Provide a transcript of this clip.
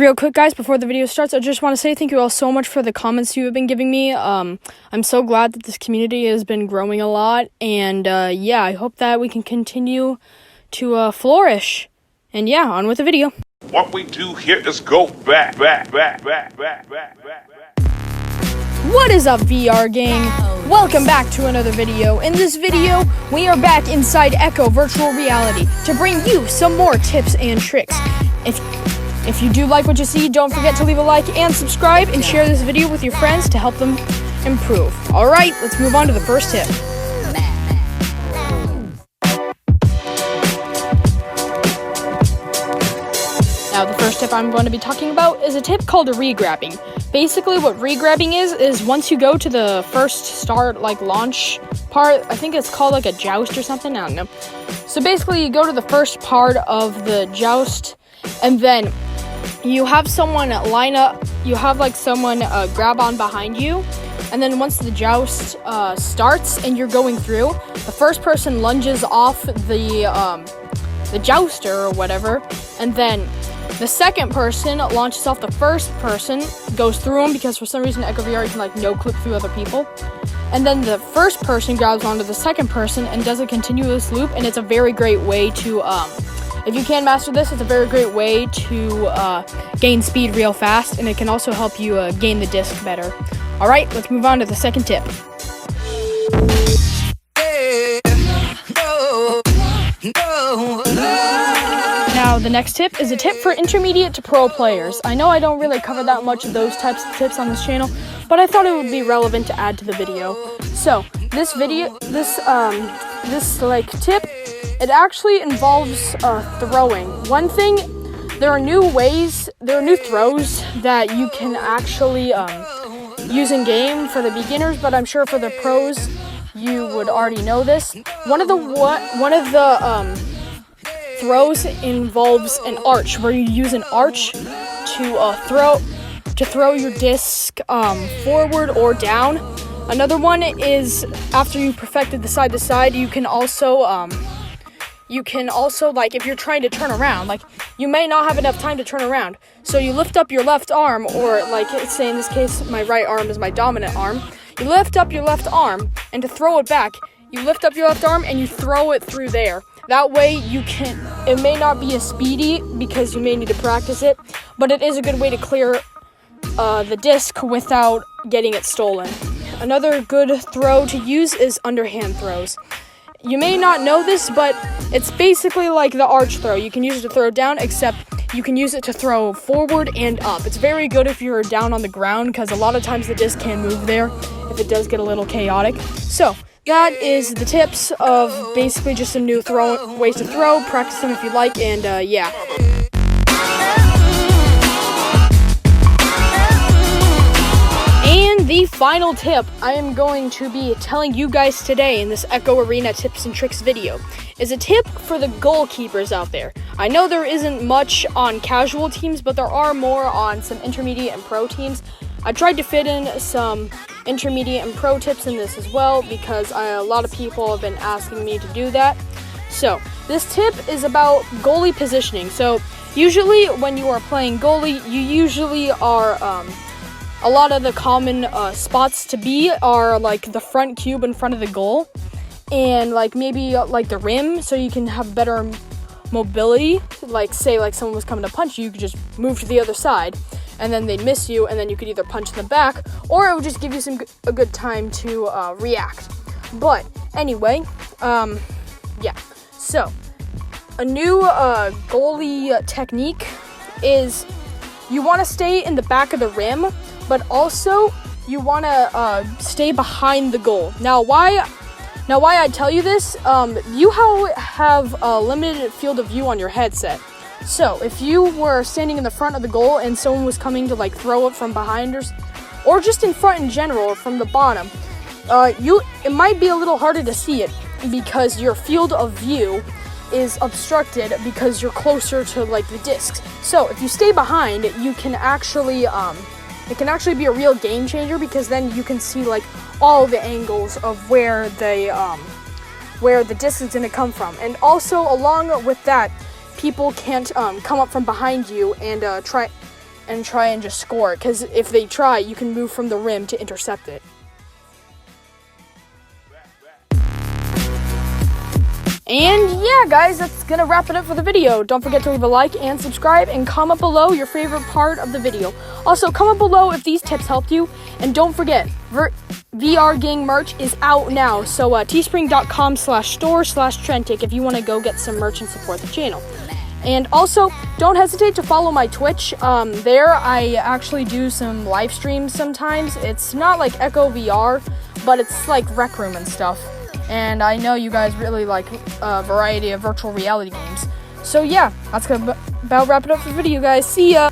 Real quick, guys, before the video starts, I just want to say thank you all so much for the comments you have been giving me. I'm so glad that this community has been growing a lot, and yeah, I hope that we can continue to flourish. And yeah, on with the video. What we do here is go back. What is up, VR gang? Welcome back to another video. In this video, we are back inside Echo Virtual Reality to bring you some more tips and tricks. If you do like what you see, don't forget to leave a like and subscribe and share this video with your friends to help them improve. Alright, let's move on to the first tip. Now, the first tip I'm going to be talking about is a tip called ReGrabbing. Basically, what ReGrabbing is once you go to the first start, launch part, I think it's called a joust or something, I don't know. So basically, you go to the first part of the joust, and then you have someone line up, you have someone grab on behind you, and then once the joust starts and you're going through, the first person lunges off the jouster or whatever, and then the second person launches off the first person, goes through them, because for some reason Echo VR you can no-clip through other people, and then the first person grabs onto the second person and does a continuous loop, and it's a very great way to if you can master this, it's a very great way to gain speed real fast, and it can also help you gain the disc better. Alright, let's move on to the second tip. Now, the next tip is a tip for intermediate to pro players. I know I don't really cover that much of those types of tips on this channel, but I thought it would be relevant to add to the video. So, this tip, it actually involves throwing. One thing, there are new throws that you can actually use in game for the beginners, but I'm sure for the pros, you would already know this. One of the throws involves an arch, where you use an arch to throw your disc forward or down. Another one is after you perfected the side to side, you can also if you're trying to turn around, you may not have enough time to turn around, so you lift up your left arm, or say in this case my right arm is my dominant arm. You lift up your left arm, and to throw it back, you lift up your left arm and you throw it through there. That way it may not be as speedy because you may need to practice it, but it is a good way to clear the disc without getting it stolen. Another good throw to use is underhand throws. You may not know this, but it's basically like the arch throw. You can use it to throw down, except you can use it to throw forward and up. It's very good if you're down on the ground, because a lot of times the disc can move there if it does get a little chaotic. So, that is the tips of basically just some new ways to throw. Practice them if you like, and yeah. And the final tip I am going to be telling you guys today in this Echo Arena tips and tricks video is a tip for the goalkeepers out there. I know there isn't much on casual teams, but there are more on some intermediate and pro teams. I tried to fit in some intermediate and pro tips in this as well, because a lot of people have been asking me to do that. So, this tip is about goalie positioning. So, usually when you are playing goalie, you usually are, a lot of the common spots to be are the front cube in front of the goal, and maybe the rim, so you can have better mobility. Say someone was coming to punch you, you could just move to the other side, and then they'd miss you, and then you could either punch in the back, or it would just give you a good time to react. But anyway, yeah. So, a new goalie technique is you want to stay in the back of the rim, but also you want to stay behind the goal. Now, why I tell you this? You have a limited field of view on your headset. So, if you were standing in the front of the goal and someone was coming to throw it from behind, or just in front in general, or from the bottom, it might be a little harder to see it because your field of view is obstructed because you're closer to the discs. So, if you stay behind, you can actually it can actually be a real game changer, because then you can see all the angles of where the disc is going to come from. And also, along with that, people can't come up from behind you and try and try and just score. Because if they try, you can move from the rim to intercept it. And yeah, guys, that's gonna wrap it up for the video. Don't forget to leave a like and subscribe, and comment below your favorite part of the video. Also, comment below if these tips helped you, and don't forget, VR Gang merch is out now. So teespring.com/store/Trentic if you want to go get some merch and support the channel. And also, don't hesitate to follow my Twitch. There, I actually do some live streams sometimes. It's not like Echo VR, but it's like Rec Room and stuff. And I know you guys really like a variety of virtual reality games. So yeah, that's gonna about wrap it up for the video, guys. See ya!